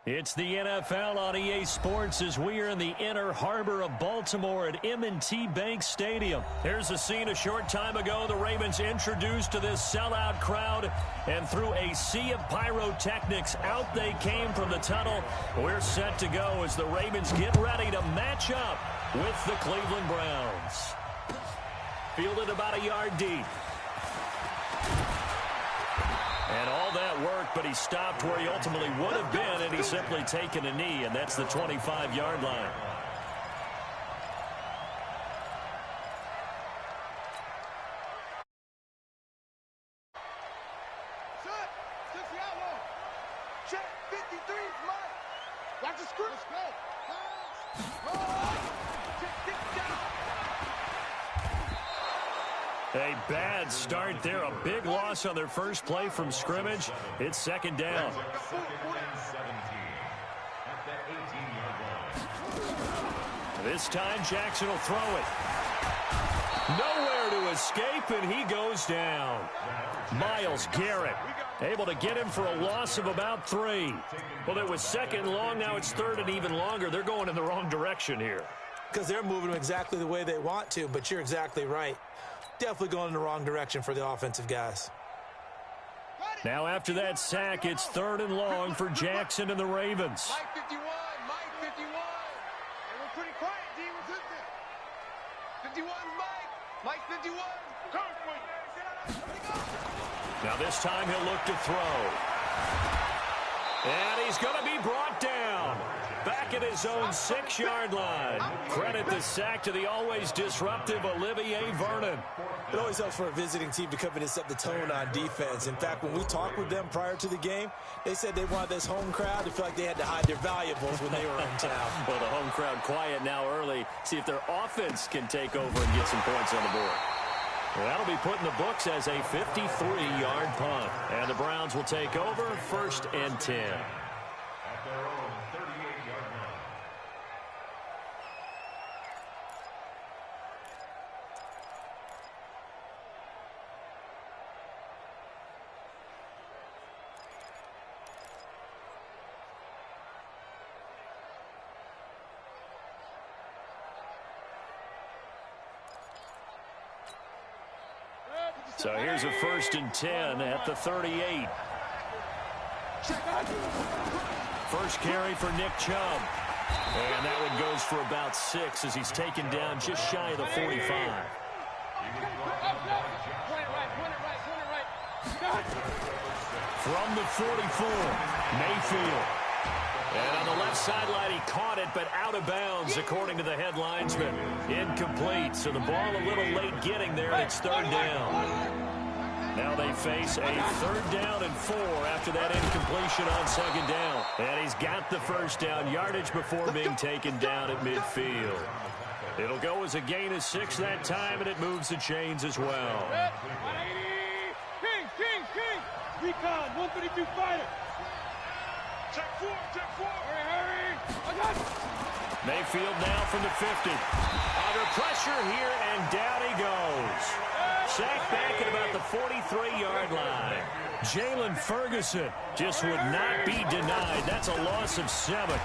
It's the NFL on EA Sports as we are in the inner harbor of Baltimore at M&T Bank Stadium. Here's a scene a short time ago. The Ravens introduced to this sellout crowd, and through a sea of pyrotechnics, out they came from the tunnel. We're set to go as the Ravens get ready to match up with the Cleveland Browns. Fielded about a yard deep. And all that work, but he stopped where he ultimately would have been, and he's simply taken a knee, and that's the 25-yard line. Check 53, Mike. Watch the screw. Let's go. A bad start there. A big loss on their first play from scrimmage. It's second down. This time Jackson will throw it. Nowhere to escape, and he goes down. Myles Garrett able to get him for a loss of about 3. Well, it was second and long. Now it's third and even longer. They're going in the wrong direction here. Because they're moving exactly the way they want to, but you're exactly right. Definitely going in the wrong direction for the offensive guys. Now after that sack, it's third and long for Jackson and the Ravens. Mike 51, Mike 51. And we're pretty quiet, D. What's in there? 51's Mike. Mike 51. Now this time he'll look to throw. And he's going to be brought down. Back at his own 6-yard line. Credit the sack to the always disruptive Olivier Vernon. It always helps for a visiting team to come in and set the tone on defense. In fact, when we talked with them prior to the game, they said they wanted this home crowd to feel like they had to hide their valuables when they were in town. Well, the home crowd quiet now early. See if their offense can take over and get some points on the board. Well, that'll be put in the books as a 53-yard punt. And the Browns will take over, 1st and 10. So here's a 1st and 10 at the 38. First carry for Nick Chubb. And that one goes for about 6 as he's taken down just shy of the 45. From the 44, Mayfield. And on the left sideline, he caught it, but out of bounds, according to the headlinesman. Incomplete, so the ball a little late getting there, and it's 3rd down. Now they face a 3rd down and 4 after that incompletion on 2nd down. And he's got the 1st down yardage before being taken down at midfield. It'll go as a gain of 6 that time, and it moves the chains as well. King. Recon, 132 fighter. Check 4. Hurry. I got it. Mayfield now from the 50. Under pressure here, and down he goes. Sacked back at about the 43-yard line. Jalen Ferguson just would not be denied. That's a loss of 7.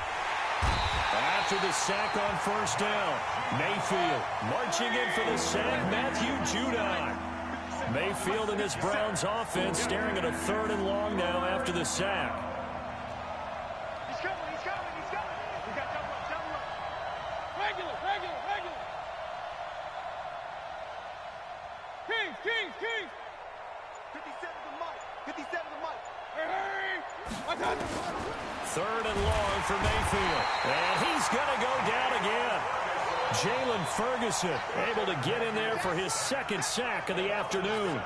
After the sack on 1st down, Mayfield marching in for the sack, Matthew Judon. Mayfield in this Browns offense staring at a 3rd and long now after the sack. He's coming. We got double up. Regular. King. 57 to Mike. Hurry. I got it. 3rd and long for Mayfield. And he's going to go down again. Jalen Ferguson able to get in there for his 2nd sack of the afternoon.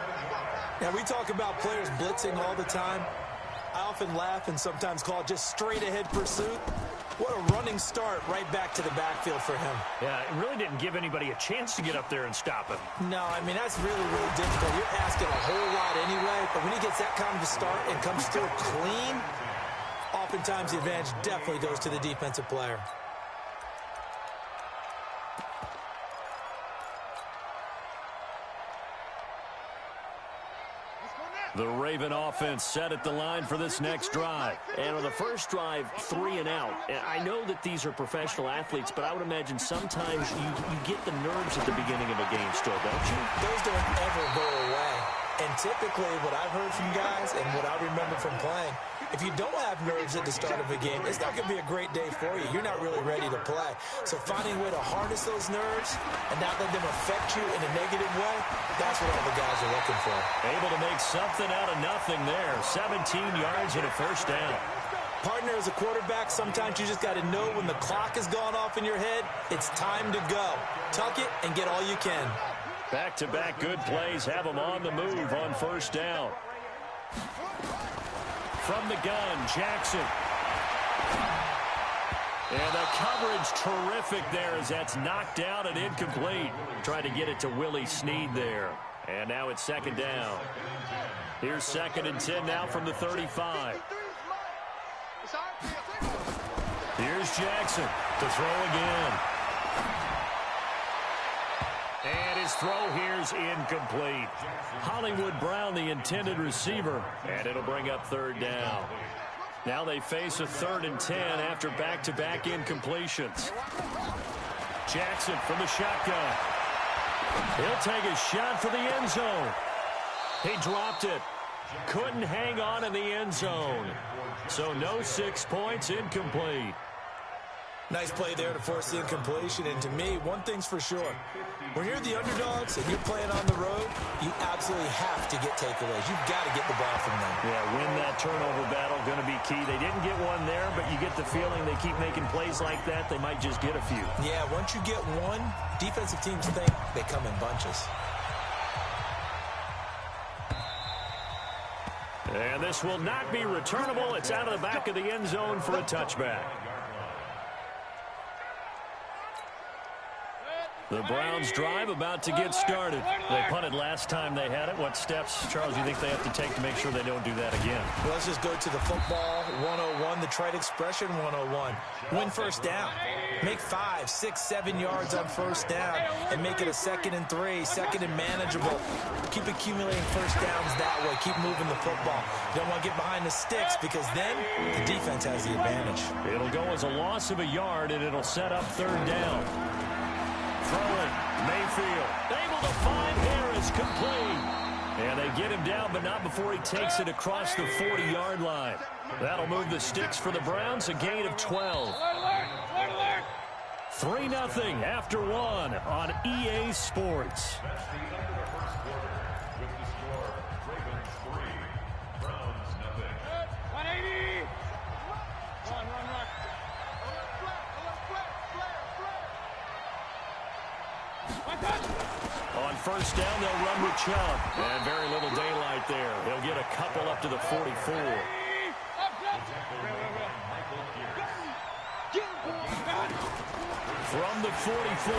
Now, we talk about players blitzing all the time. I often laugh and sometimes call it just straight-ahead pursuit. What a running start right back to the backfield for him. Yeah, it really didn't give anybody a chance to get up there and stop him. No, I mean, that's really, really difficult. You're asking a whole lot anyway, but when he gets that kind of a start and comes through clean, oftentimes the advantage definitely goes to the defensive player. The Raven offense set at the line for this next drive. And on the first drive, 3 and out. I know that these are professional athletes, but I would imagine sometimes you get the nerves at the beginning of a game still, don't you? Those don't ever go away. And typically what I've heard from guys and what I remember from playing, if you don't have nerves at the start of a game, it's not going to be a great day for you. You're not really ready to play. So finding a way to harness those nerves and not let them affect you in a negative way, that's what all the guys are looking for. Able to make something out of nothing there. 17 yards and a first down. Partner, as a quarterback, sometimes you just got to know when the clock has gone off in your head, it's time to go. Tuck it and get all you can. Back-to-back good plays have them on the move on first down. From the gun, Jackson. And the coverage terrific there as that's knocked out and incomplete. Tried to get it to Willie Snead there. And now it's second down. Here's 2nd and 10 now from the 35. Here's Jackson to throw again. And his throw here's incomplete. Hollywood Brown, the intended receiver, and it'll bring up 3rd down. Now they face a 3rd and 10 after back-to-back incompletions. Jackson from the shotgun. He'll take a shot for the end zone. He dropped it. Couldn't hang on in the end zone. So no 6 points, incomplete. Nice play there to force the incompletion. And to me, one thing's for sure. When you're the underdogs and you're playing on the road, you absolutely have to get takeaways. You've got to get the ball from them. Yeah, win that turnover battle, going to be key. They didn't get one there, but you get the feeling they keep making plays like that, they might just get a few. Yeah, once you get one, defensive teams think they come in bunches. And this will not be returnable. It's out of the back of the end zone for a touchback. The Browns drive about to get started. They punted last time they had it. What steps, Charles, do you think they have to take to make sure they don't do that again? Well, let's just go to the football 101, the trade expression 101. Win first down. Make 5, 6, 7 yards on first down and make it a 2nd and 3, 2nd and manageable. Keep accumulating first downs that way. Keep moving the football. You don't want to get behind the sticks because then the defense has the advantage. It'll go as a loss of a yard, and it'll set up 3rd down. Throwing, Mayfield, able to find Harris, complete. And they get him down, but not before he takes it across the 40-yard line. That'll move the sticks for the Browns, a gain of 12. 3-0 after 1 on EA Sports. On first down, they'll run with Chubb. And very little daylight there. He'll get a couple up to the 44. From the 44,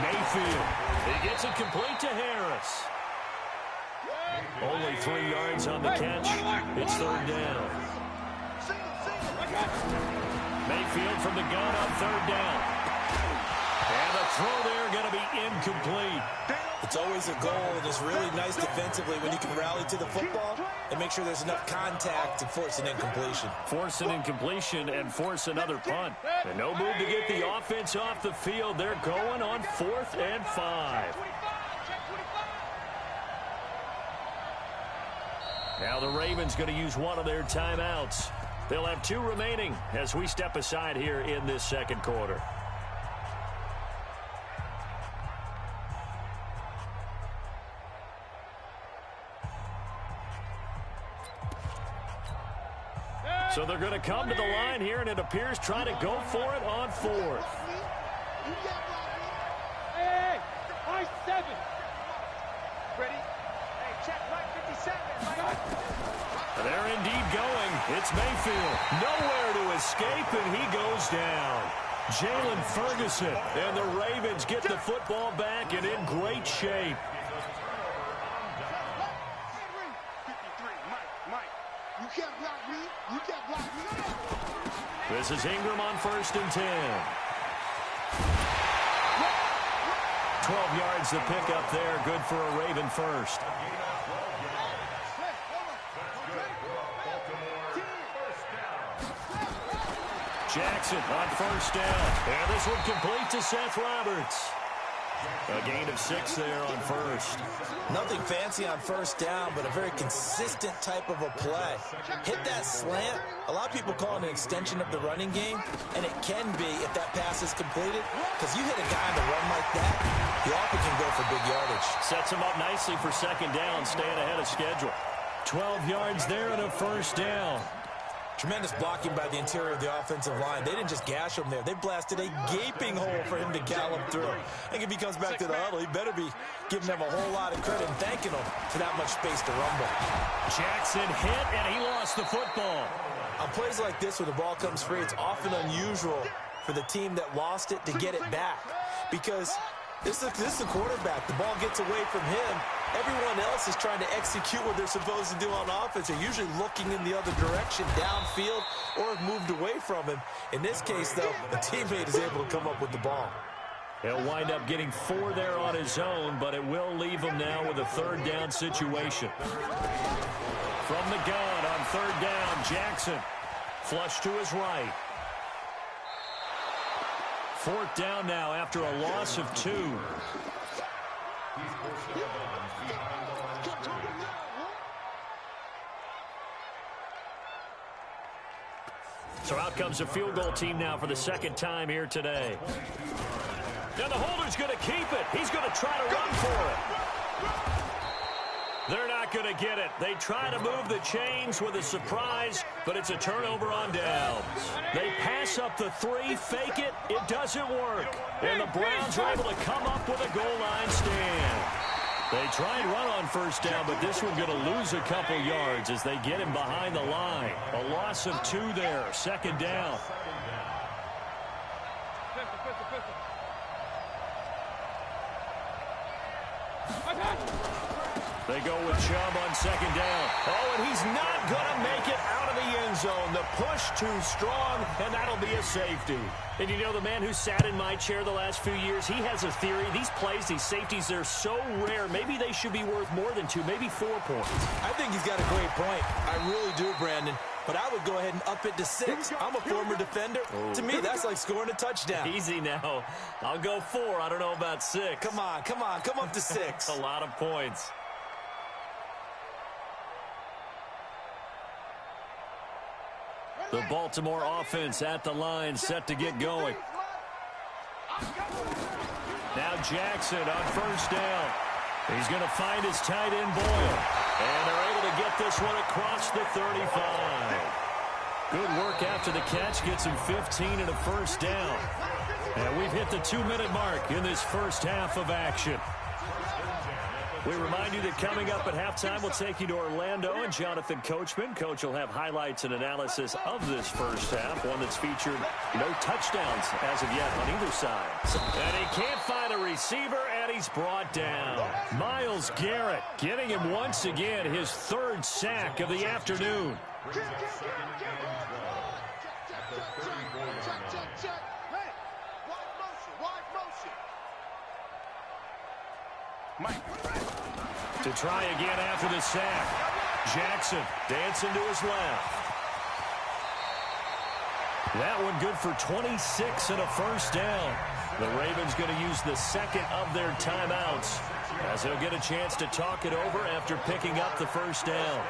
Mayfield. He gets it complete to Harris. Only 3 yards on the catch. It's 3rd down. Mayfield from the gun on 3rd down. And the throw there going to be incomplete. It's always a goal, and it's really nice defensively when you can rally to the football and make sure there's enough contact to force an incompletion. Force an incompletion and force another punt. And no move to get the offense off the field. They're going on 4th and 5. Now the Ravens going to use one of their timeouts. They'll have 2 remaining as we step aside here in this 2nd quarter. So they're going to come to the line here, and it appears trying to go for it on 4th. Hey, 7. Ready? Hey, check, Mike 57. They're indeed going. It's Mayfield. Nowhere to escape, and he goes down. Jalen Ferguson, and the Ravens get the football back and in great shape. This is Ingram on 1st and 10. 12 yards the pick up there. Good for a Raven first. Jackson on first down. And this one complete to Seth Roberts. A gain of 6 there on first. Nothing fancy on first down, but a very consistent type of a play. Hit that slant. A lot of people call it an extension of the running game, and it can be if that pass is completed, because you hit a guy on the run like that, you often can go for big yardage. Sets him up nicely for second down, staying ahead of schedule. 12 yards there and a first down. Tremendous blocking by the interior of the offensive line. They didn't just gash him there. They blasted a gaping hole for him to gallop through. I think if he comes back to the huddle, he better be giving them a whole lot of credit and thanking them for that much space to rumble. Jackson hit, and he lost the football. On plays like this where the ball comes free, it's often unusual for the team that lost it to get it back, because this is the quarterback. The ball gets away from him. Everyone else is trying to execute what they're supposed to do on offense. They're usually looking in the other direction, downfield, or have moved away from him. In this case, though, the teammate is able to come up with the ball. He'll wind up getting 4 there on his own, but it will leave him now with a third down situation. From the gun on third down, Jackson. Flush to his right. 4th down now after a loss of 2. So out comes a field goal team now for the second time here today. And the holder's going to keep it. He's going to try to run for it. They're not going to get it. They try to move the chains with a surprise, but it's a turnover on downs. They pass up the 3, fake it. It doesn't work. And the Browns are able to come up with a goal line stand. They try and run on first down, but this one going to lose a couple yards as they get him behind the line. A loss of 2 there. Second down. They go with Chubb on second down. Oh, and he's not going to make it out of the end zone. The push too strong, and that'll be a safety. And you know, the man who sat in my chair the last few years, he has a theory. These plays, these safeties, they're so rare. Maybe they should be worth more than 2, maybe 4 points. I think he's got a great point. I really do, Brandon. But I would go ahead and up it to 6. I'm a former defender. Oh. To me, that's like scoring a touchdown. Easy now. I'll go 4. I don't know about 6. Come on. Come up to 6. A lot of points. The Baltimore offense at the line, set to get going. Now Jackson on first down. He's going to find his tight end, Boyle. And they're able to get this one across the 35. Good work after the catch. Gets him 15 and a first down. And we've hit the 2-minute mark in this first half of action. We remind you that coming up at halftime, we'll take you to Orlando and Jonathan Coachman. Coach will have highlights and analysis of this first half, one that's featured no touchdowns as of yet on either side. And he can't find a receiver, and he's brought down. Myles Garrett getting him once again his 3rd sack of the afternoon. To try again after the sack. Jackson dancing to his left. That one good for 26 and a first down. The Ravens going to use the second of their timeouts as they'll get a chance to talk it over after picking up the first down.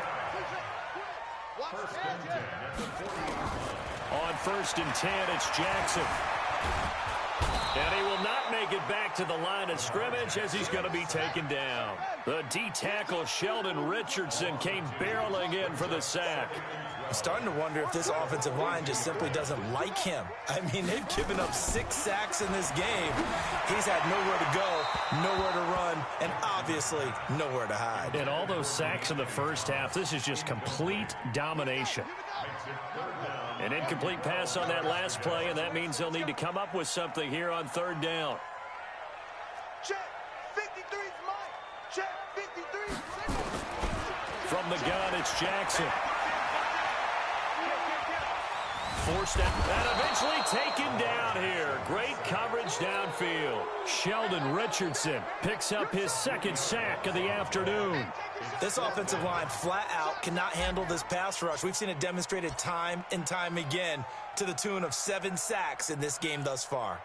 On 1st and 10, it's Jackson. And he will not make it back to the line of scrimmage as he's going to be taken down. The D-tackle, Sheldon Richardson, came barreling in for the sack. I'm starting to wonder if this offensive line just simply doesn't like him. I mean, they've given up 6 sacks in this game. He's had nowhere to go, nowhere to run, and obviously nowhere to hide. And all those sacks in the first half, this is just complete domination. An incomplete pass on that last play, and that means they'll need to come up with something here on 3rd down. Check 53's Mike. Check 53. From the gun, it's Jackson. Forced out and eventually taken down here. Great coverage downfield. Sheldon Richardson picks up his second sack of the afternoon. This offensive line flat out cannot handle this pass rush. We've seen it demonstrated time and time again to the tune of 7 sacks in this game thus far.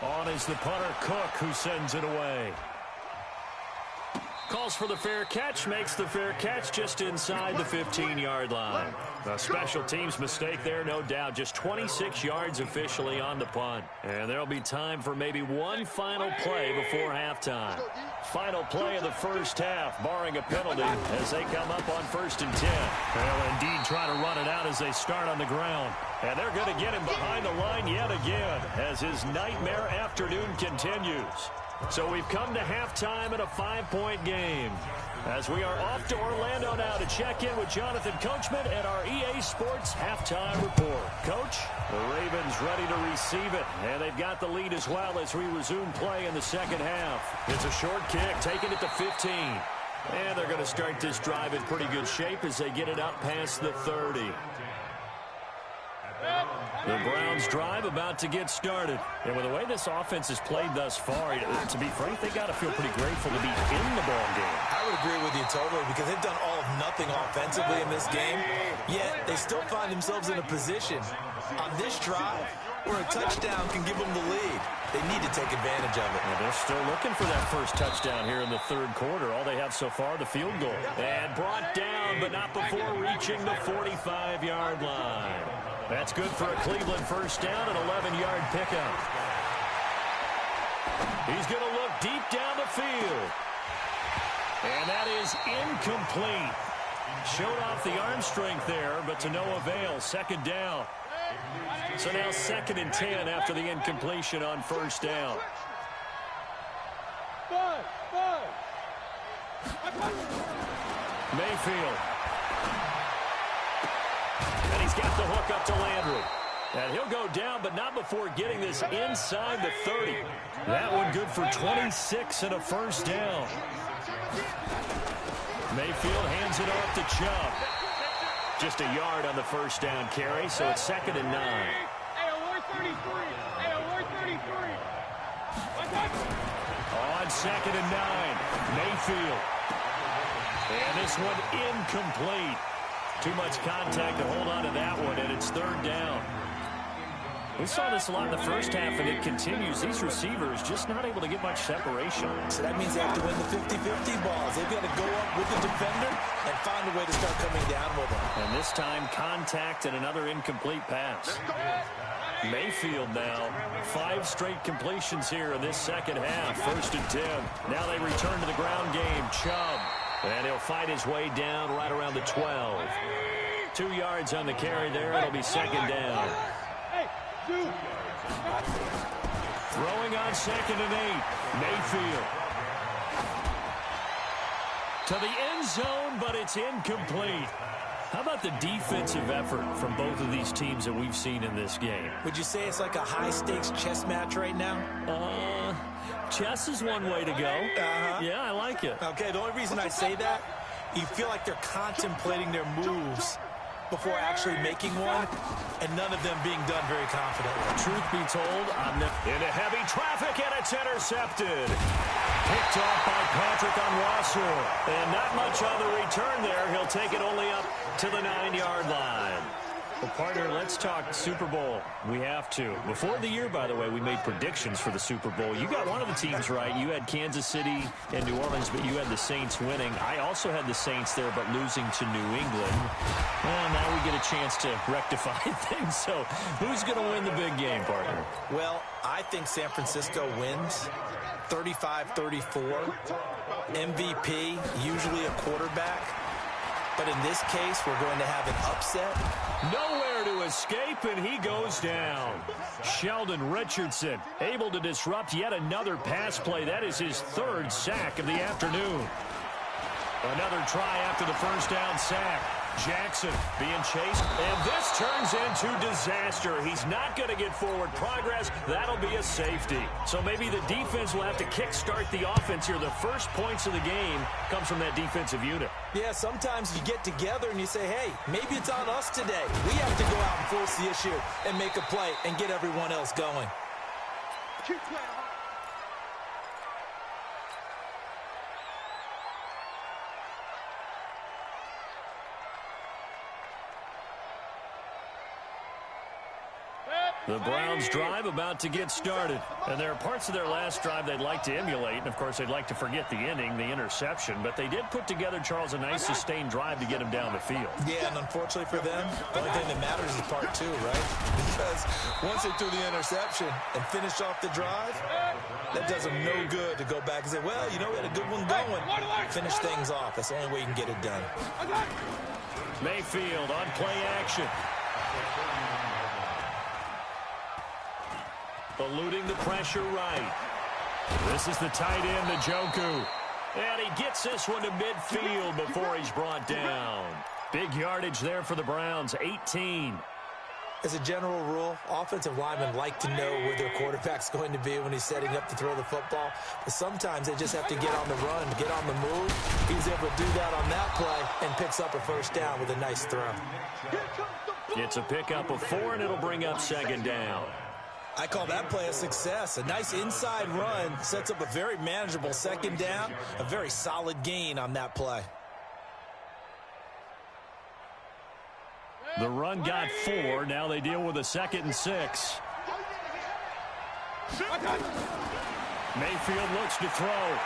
On is the punter, Cook, who sends it away. Calls for the fair catch, makes the fair catch just inside the 15-yard line. A special teams mistake there, no doubt. Just 26 yards officially on the punt. And there'll be time for maybe one final play before halftime. Final play of the first half, barring a penalty, as they come up on 1st and 10. They'll indeed try to run it out as they start on the ground. And they're going to get him behind the line yet again as his nightmare afternoon continues. So we've come to halftime in a 5-point game. As we are off to Orlando now to check in with Jonathan Coachman at our EA Sports Halftime Report. Coach, the Ravens ready to receive it, and they've got the lead as well as we resume play in the second half. It's a short kick, taking it to 15. And they're going to start this drive in pretty good shape as they get it up past the 30. The Browns drive about to get started. And with the way this offense has played thus far, to be frank, they got to feel pretty grateful to be in the ball game. I would agree with you totally because they've done all of nothing offensively in this game, yet they still find themselves in a position on this drive where a touchdown can give them the lead. They need to take advantage of it. Well, they're still looking for that first touchdown here in the third quarter. All they have so far, the field goal. And brought down, but not before reaching the 45-yard line. That's good for a Cleveland first down, an 11-yard pickup. He's going to look deep down the field. And that is incomplete. Showed off the arm strength there, but to no avail. Second down. So now 2nd and 10 after the incompletion on first down. Mayfield. And he's got the hook up to Landry. And he'll go down, but not before getting this inside the 30. That one good for 26 and a first down. Mayfield hands it off to Chubb. Just a yard on the first down carry, so it's 2nd and 9. On 2nd and 9, Mayfield. And this one incomplete. Too much contact to hold on to that one, and it's 3rd down. We saw this a lot in the first half, and it continues. These receivers just not able to get much separation. So that means they have to win the 50-50 balls. They've got to go up with the defender and find a way to start coming down with them. And this time, contact and another incomplete pass. Mayfield now, 5 straight completions here in this second half. 1st and 10. Now they return to the ground game. Chubb. And he'll fight his way down right around the 12. 2 yards on the carry there. It'll be 2nd down. Throwing on 2nd and 8. Mayfield. To the end zone, but it's incomplete. How about the defensive effort from both of these teams that we've seen in this game? Would you say it's like a high-stakes chess match right now? Chess is one way to go. Yeah, I like it. Okay, the only reason I say that, you feel like they're contemplating their moves before actually making one, and none of them being done very confidently. Truth be told, into heavy traffic, and it's intercepted. Picked off by Patrick Onwuasor. And not much on the return there. He'll take it only up to the 9-yard line. Well, partner, let's talk Super Bowl. We have to. Before the year, by the way, we made predictions for the Super Bowl. You got one of the teams right. You had Kansas City and New Orleans, but you had the Saints winning. I also had the Saints there, but losing to New England. Well, now we get a chance to rectify things. So who's going to win the big game, partner? Well, I think San Francisco wins 35-34. MVP, usually a quarterback. But in this case, we're going to have an upset. Nowhere to escape, and he goes down. Sheldon Richardson able to disrupt yet another pass play. That is his 3rd sack of the afternoon. Another try after the first down sack. Jackson being chased, and this turns into disaster. He's not going to get forward progress. That'll be a safety. So maybe the defense will have to kickstart the offense here. The first points of the game comes from that defensive unit. Yeah, sometimes you get together and you say, hey, maybe it's on us today. We have to go out and force the issue and make a play and get everyone else going. Keep playing hard. The Browns drive about to get started. And there are parts of their last drive they'd like to emulate. And, of course, they'd like to forget the ending, the interception. But they did put together, Charles, a nice sustained drive to get him down the field. Yeah, and unfortunately for them, the only thing that matters is part two, right? Because once they threw the interception and finished off the drive, that does them no good to go back and say, well, you know, we had a good one going. Finish things off. That's the only way you can get it done. Mayfield on play action. Eluding the pressure right. This is the tight end, Njoku. And he gets this one to midfield before he's brought down. Big yardage there for the Browns, 18. As a general rule, offensive linemen like to know where their quarterback's going to be when he's setting up to throw the football. But sometimes they just have to get on the run, get on the move. He's able to do that on that play and picks up a first down with a nice throw. It's a pickup of 4, and it'll bring up second down. I call that play a success. A nice inside run sets up a very manageable second down, a very solid gain on that play. The run got 4. Now they deal with a 2nd and 6. Mayfield looks to throw.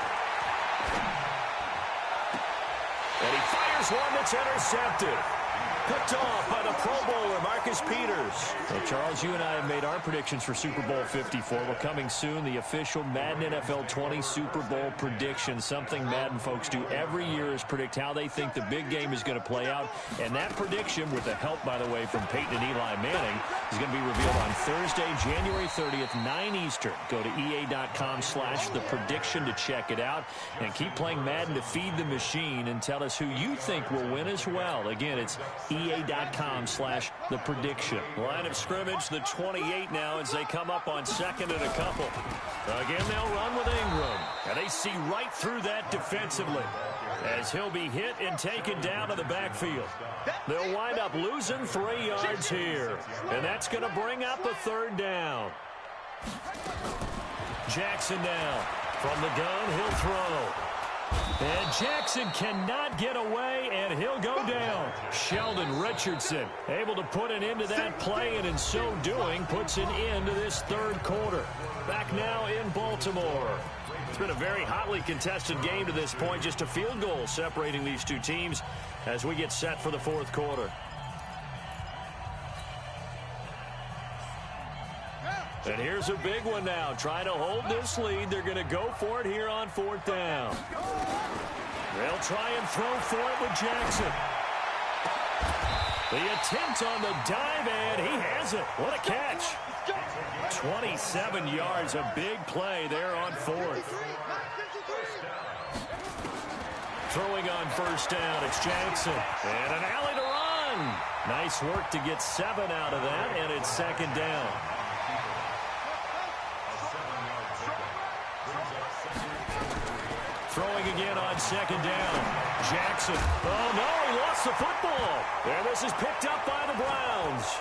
And he fires one that's intercepted. Picked off by the Pro Bowler, Marcus Peters. Well, Charles, you and I have made our predictions for Super Bowl 54. We're coming soon, the official Madden NFL 20 Super Bowl prediction. Something Madden folks do every year is predict how they think the big game is going to play out. And that prediction, with the help, by the way, from Peyton and Eli Manning, is going to be revealed on Thursday, January 30th, 9 Eastern. Go to EA.com/theprediction to check it out. And keep playing Madden to feed the machine and tell us who you think will win as well. Again, it's EA.com/theprediction. Line of scrimmage, the 28 now as they come up on 2nd and a couple. Again, they'll run with Ingram. And they see right through that defensively as he'll be hit and taken down to the backfield. They'll wind up losing 3 yards here. And that's going to bring up a 3rd down. Jackson now. From the gun, he'll throw. And Jackson cannot get away, and he'll go down. Sheldon Richardson able to put an end to that play, and in so doing, puts an end to this 3rd quarter. Back now in Baltimore. It's been a very hotly contested game to this point. Just a field goal separating these two teams as we get set for the 4th quarter. And here's a big one now. Trying to hold this lead. They're going to go for it here on 4th down. They'll try and throw for it with Jackson. The attempt on the dive, and he has it. What a catch. 27 yards, a big play there on 4th. Throwing on 1st down, it's Jackson. And an alley to run. Nice work to get 7 out of that, and it's 2nd down. Throwing again on 2nd down. Jackson. Oh, no, he lost the football. And this is picked up by the Browns.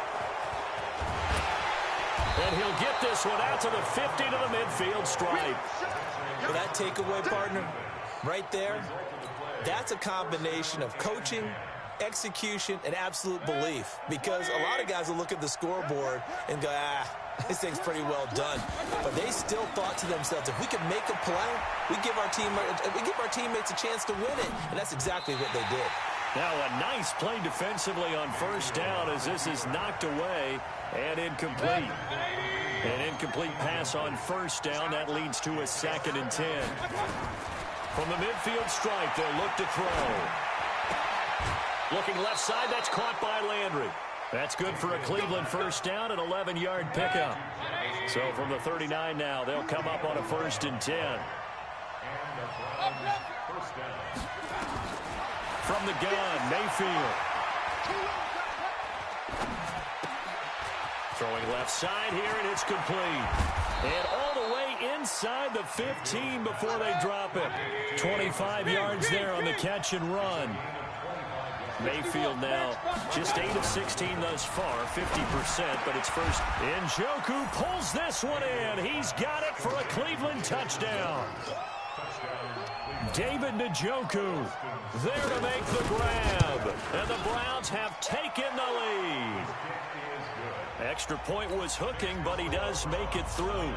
And he'll get this one out to the 50 to the midfield stripe. For that takeaway, partner, right there, that's a combination of coaching, execution, and absolute belief. Because a lot of guys will look at the scoreboard and go, this thing's pretty well done. But they still thought to themselves, if we can make a play, we give our teammates a chance to win it. And that's exactly what they did. Now a nice play defensively on 1st down as this is knocked away and incomplete. An incomplete pass on 1st down. That leads to a 2nd and 10. From the midfield stripe, they'll look to throw. Looking left side, that's caught by Landry. That's good for a Cleveland 1st down, an 11-yard pickup. So from the 39 now, they'll come up on a 1st and 10. From the gun, Mayfield. Throwing left side here, and it's complete. And all the way inside the 15 before they drop it. 25 yards there on the catch and run. Mayfield now just 8 of 16 thus far, 50%, but it's first. Njoku pulls this one in. He's got it for a Cleveland touchdown. David Njoku there to make the grab. And the Browns have taken the lead. Extra point was hooking, but he does make it through.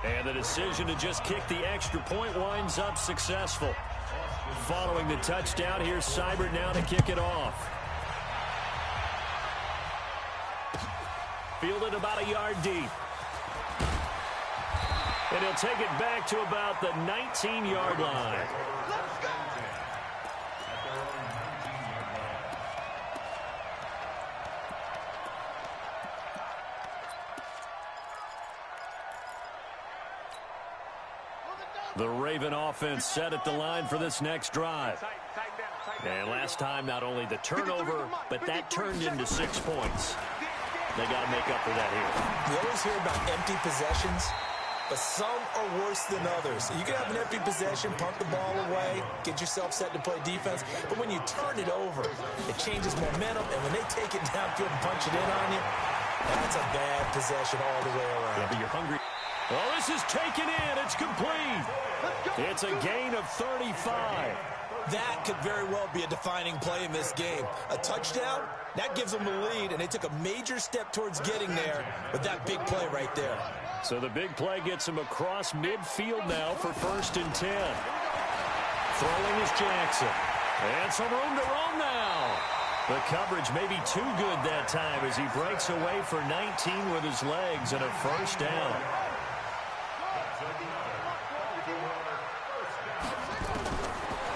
And the decision to just kick the extra point winds up successful. Following the touchdown, here's Seibert now to kick it off. Fielded about a yard deep. And he'll take it back to about the 19-yard line. The Raven offense set at the line for this next drive. And last time, not only the turnover, but that turned into 6 points. They got to make up for that here. You always hear about empty possessions, but some are worse than others. You can have an empty possession, punt the ball away, get yourself set to play defense, but when you turn it over, it changes momentum, and when they take it downfield and punch it in on you, that's a bad possession all the way around. Yeah, but you're hungry. Oh, this is taken in. It's complete. It's a gain of 35. That could very well be a defining play in this game. A touchdown, that gives them the lead, and they took a major step towards getting there with that big play right there. So the big play gets him across midfield now for 1st and 10. Throwing is Jackson. And some room to roam now. The coverage may be too good that time as he breaks away for 19 with his legs and a 1st down.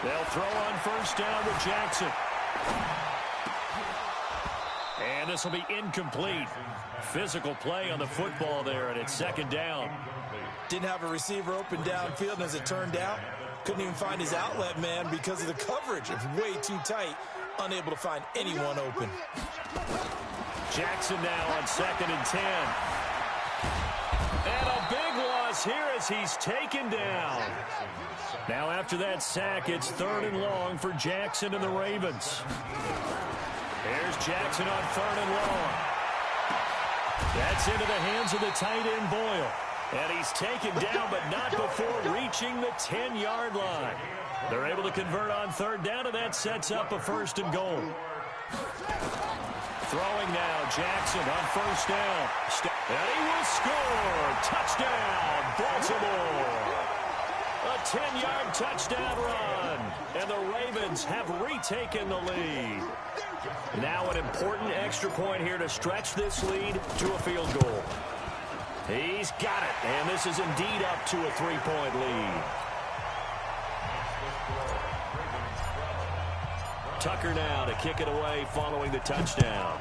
They'll throw on 1st down to Jackson. And this will be incomplete. Physical play on the football there, and it's 2nd down. Didn't have a receiver open downfield, and as it turned out, couldn't even find his outlet man because of the coverage. It was way too tight, unable to find anyone open. Jackson now on 2nd and 10. And a big loss here as he's taken down. Now after that sack, it's 3rd and long for Jackson and the Ravens. Here's Jackson on 3rd and long. That's into the hands of the tight end Boyle. And he's taken down, but not before reaching the 10-yard line. They're able to convert on 3rd down, and that sets up a 1st and goal. Throwing now, Jackson on 1st down. And he will score. Touchdown, Baltimore. A 10-yard touchdown run. And the Ravens have retaken the lead. Now an important extra point here to stretch this lead to a field goal. He's got it. And this is indeed up to a 3-point lead. Tucker now to kick it away following the touchdown.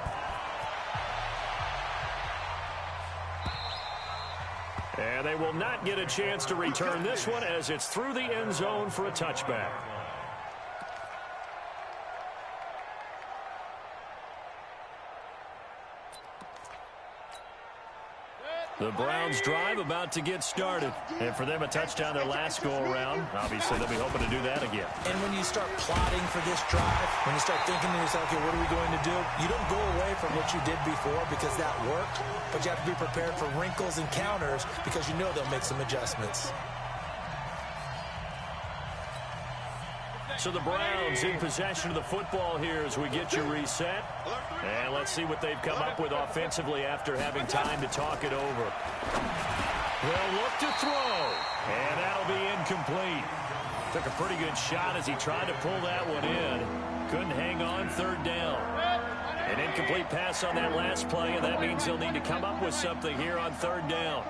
And they will not get a chance to return this one as it's through the end zone for a touchback. The Browns drive about to get started. And for them, a touchdown their last go-around. Obviously, they'll be hoping to do that again. And when you start plotting for this drive, when you start thinking to yourself, okay, what are we going to do? You don't go away from what you did before because that worked, but you have to be prepared for wrinkles and counters because you know they'll make some adjustments. So the Browns in possession of the football here as we get you reset. And let's see what they've come up with offensively after having time to talk it over. They'll look to throw. And that'll be incomplete. Took a pretty good shot as he tried to pull that one in. Couldn't hang on 3rd down. An incomplete pass on that last play, and that means they'll need to come up with something here on 3rd down.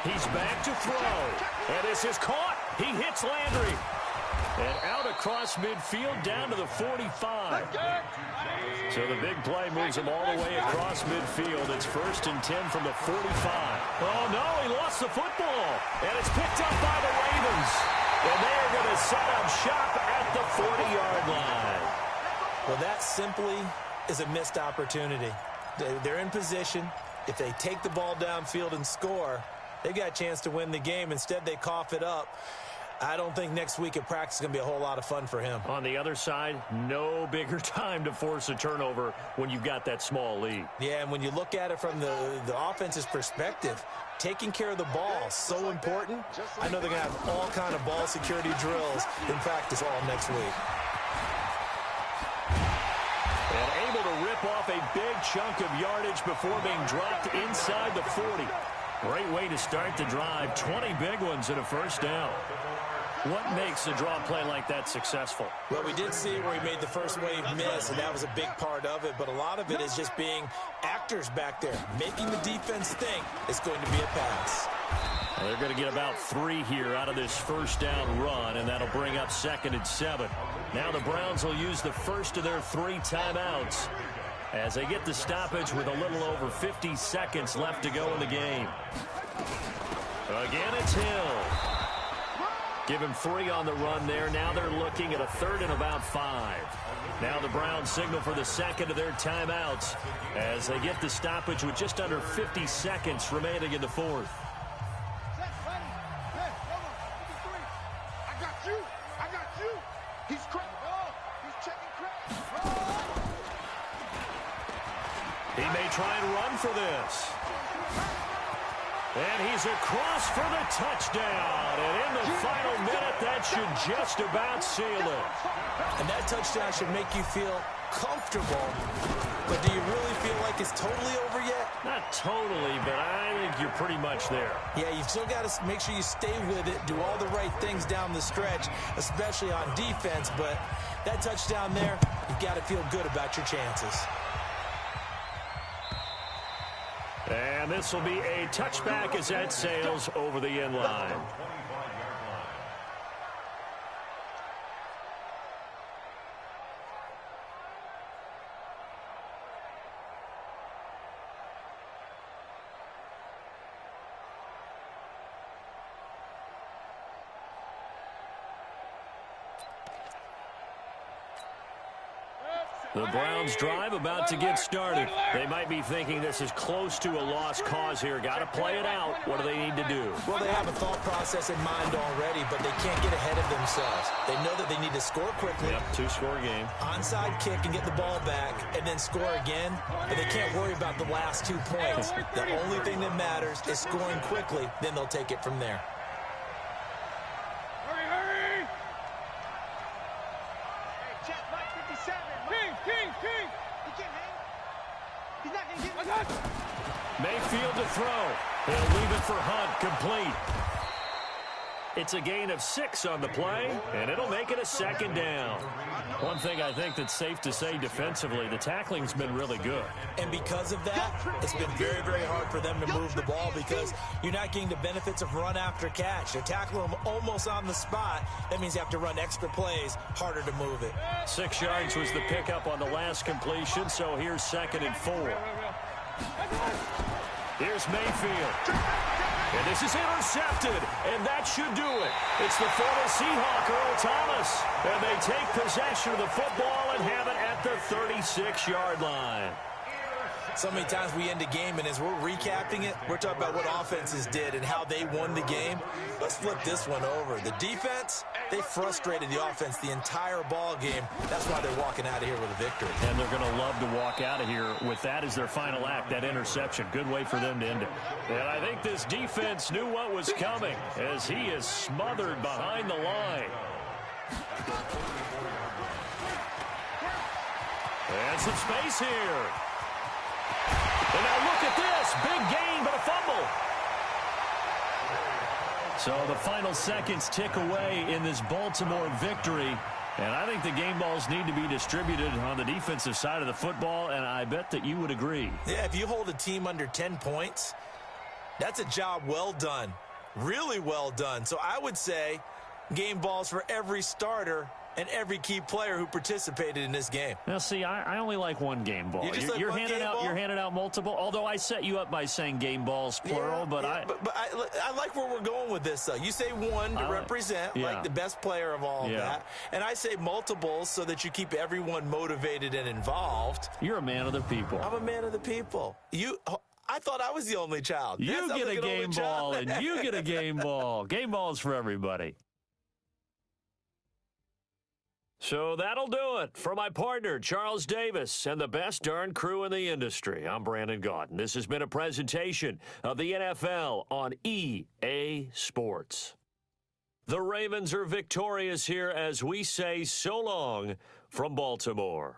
He's back to throw. And this is caught. He hits Landry. And out across midfield down to the 45. So the big play moves him all the way across midfield. It's 1st and 10 from the 45. Oh, no, he lost the football. And it's picked up by the Ravens. And they are going to set up shop at the 40-yard line. Well, that simply is a missed opportunity. They're in position. If they take the ball downfield and score, they've got a chance to win the game. Instead, they cough it up. I don't think next week at practice is going to be a whole lot of fun for him. On the other side, no bigger time to force a turnover when you've got that small lead. Yeah, and when you look at it from the offense's perspective, taking care of the ball is so important. I know they're going to have all kind of ball security drills in practice all next week. And able to rip off a big chunk of yardage before being dropped inside the 40. Great way to start the drive. 20 big ones and a first down. What makes a draw play like that successful? Well, we did see where he made the first wave miss, and that was a big part of it. But a lot of it is just being actors back there, making the defense think it's going to be a pass. Well, they're going to get about 3 here out of this first down run, and that'll bring up 2nd and 7. Now the Browns will use the first of their 3 timeouts as they get the stoppage with a little over 50 seconds left to go in the game. Again, it's Hill. Give him 3 on the run there. Now they're looking at a 3rd and about 5. Now the Browns signal for the 2nd of their timeouts as they get the stoppage with just under 50 seconds remaining in the 4th. He may try and run for this. And he's across for the touchdown. And in the final minute, that should just about seal it. And that touchdown should make you feel comfortable. But do you really feel like it's totally over yet? Not totally, but I think you're pretty much there. Yeah, you've still got to make sure you stay with it, do all the right things down the stretch, especially on defense. But that touchdown there, you've got to feel good about your chances. And this will be a touchback as that sails over the end line. The Browns drive about to get started. They might be thinking this is close to a lost cause here. Got to play it out. What do they need to do? Well, they have a thought process in mind already, but they can't get ahead of themselves. They know that they need to score quickly. Yep, 2-score game. Onside kick and get the ball back and then score again. But they can't worry about the last 2 points. The only thing that matters is scoring quickly. Then they'll take it from there. Mayfield to throw. He'll leave it for Hunt, complete. It's a gain of 6 on the play, and it'll make it a 2nd down. One thing I think that's safe to say defensively, the tackling's been really good. And because of that, it's been very, very hard for them to move the ball because you're not getting the benefits of run after catch. They're tackling them almost on the spot. That means you have to run extra plays, harder to move it. 6 yards was the pickup on the last completion, so here's 2nd and 4. Here's Mayfield. And this is intercepted, and that should do it. It's the former Seahawk, Earl Thomas. And they take possession of the football and have it at the 36-yard line. So many times we end a game, and as we're recapping it, we're talking about what offenses did and how they won the game. Let's flip this one over. The defense, they frustrated the offense the entire ball game. That's why they're walking out of here with a victory. And they're going to love to walk out of here with that as their final act, that interception. Good way for them to end it. And I think this defense knew what was coming as he is smothered behind the line. And some space here. And now look at this. Big gain, but a fumble. So the final seconds tick away in this Baltimore victory. And I think the game balls need to be distributed on the defensive side of the football, and I bet that you would agree. Yeah, if you hold a team under 10 points, that's a job well done. Really well done. So I would say game balls for every starter and every key player who participated in this game. Now, see, I only like one game ball. You're handing out multiple. Although I set you up by saying game balls plural, but I like where we're going with this. Though you say one to represent like the best player of all of that, and I say multiples so that you keep everyone motivated and involved. You're a man of the people. I'm a man of the people. I thought I was the only child. You get a game ball, and you get a game ball. Game balls for everybody. So that'll do it for my partner, Charles Davis, and the best darn crew in the industry. I'm Brandon Gaudin. This has been a presentation of the NFL on EA Sports. The Ravens are victorious here as we say so long from Baltimore.